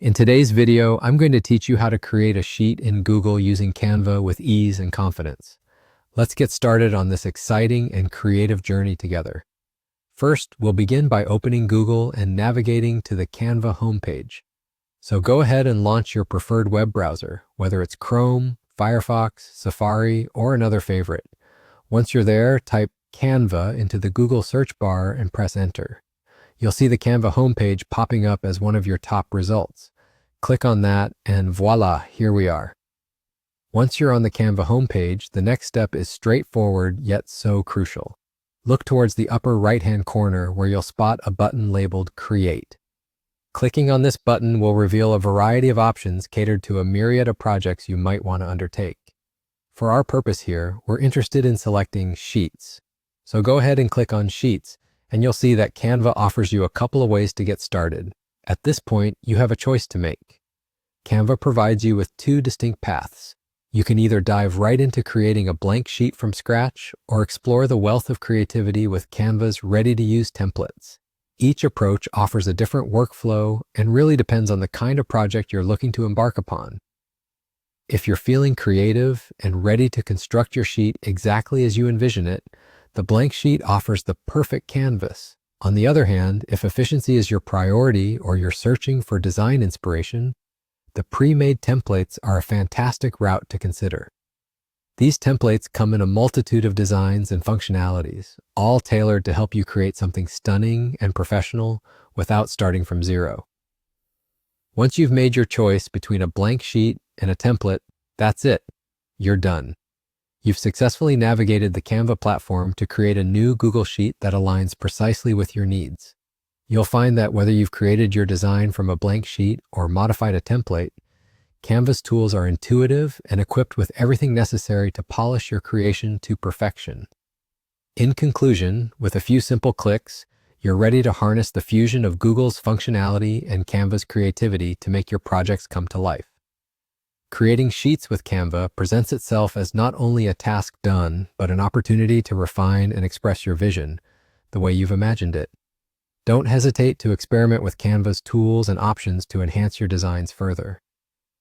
In today's video, I'm going to teach you how to create a sheet in Google using Canva with ease and confidence. Let's get started on this exciting and creative journey together. First, we'll begin by opening Google and navigating to the Canva homepage. So go ahead and launch your preferred web browser, whether it's Chrome, Firefox, Safari, or another favorite. Once you're there, type Canva into the Google search bar and press enter. You'll see the Canva homepage popping up as one of your top results. Click on that and voila, here we are. Once you're on the Canva homepage, the next step is straightforward yet so crucial. Look towards the upper right-hand corner where you'll spot a button labeled Create. Clicking on this button will reveal a variety of options catered to a myriad of projects you might want to undertake. For our purpose here, we're interested in selecting Sheets. So go ahead and click on Sheets, and you'll see that Canva offers you a couple of ways to get started. At this point, you have a choice to make. Canva provides you with two distinct paths. You can either dive right into creating a blank sheet from scratch or explore the wealth of creativity with Canva's ready-to-use templates. Each approach offers a different workflow and really depends on the kind of project you're looking to embark upon. If you're feeling creative and ready to construct your sheet exactly as you envision it, the blank sheet offers the perfect canvas. On the other hand, if efficiency is your priority or you're searching for design inspiration, the pre-made templates are a fantastic route to consider. These templates come in a multitude of designs and functionalities, all tailored to help you create something stunning and professional without starting from zero. Once you've made your choice between a blank sheet and a template, that's it. You're done. You've successfully navigated the Canva platform to create a new Google Sheet that aligns precisely with your needs. You'll find that whether you've created your design from a blank sheet or modified a template, Canva's tools are intuitive and equipped with everything necessary to polish your creation to perfection. In conclusion, with a few simple clicks, you're ready to harness the fusion of Google's functionality and Canva's creativity to make your projects come to life. Creating sheets with Canva presents itself as not only a task done, but an opportunity to refine and express your vision the way you've imagined it. Don't hesitate to experiment with Canva's tools and options to enhance your designs further.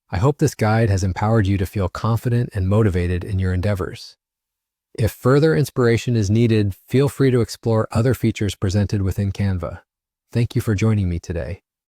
I hope this guide has empowered you to feel confident and motivated in your endeavors. If further inspiration is needed, feel free to explore other features presented within Canva. Thank you for joining me today.